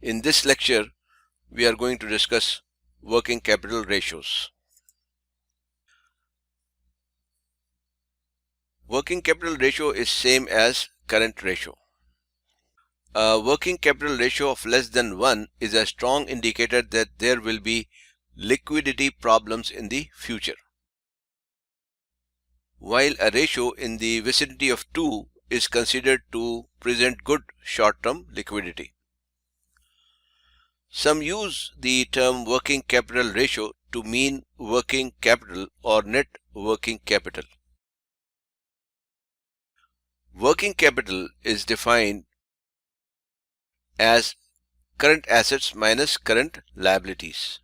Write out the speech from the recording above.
In this lecture, we are going to discuss working capital ratios. Working capital ratio is same as current ratio. A working capital ratio of less than 1 is a strong indicator that there will be liquidity problems in the future, while a ratio in the vicinity of 2 is considered to present good short-term liquidity. Some use the term working capital ratio to mean working capital or net working capital. Working capital is defined as current assets minus current liabilities.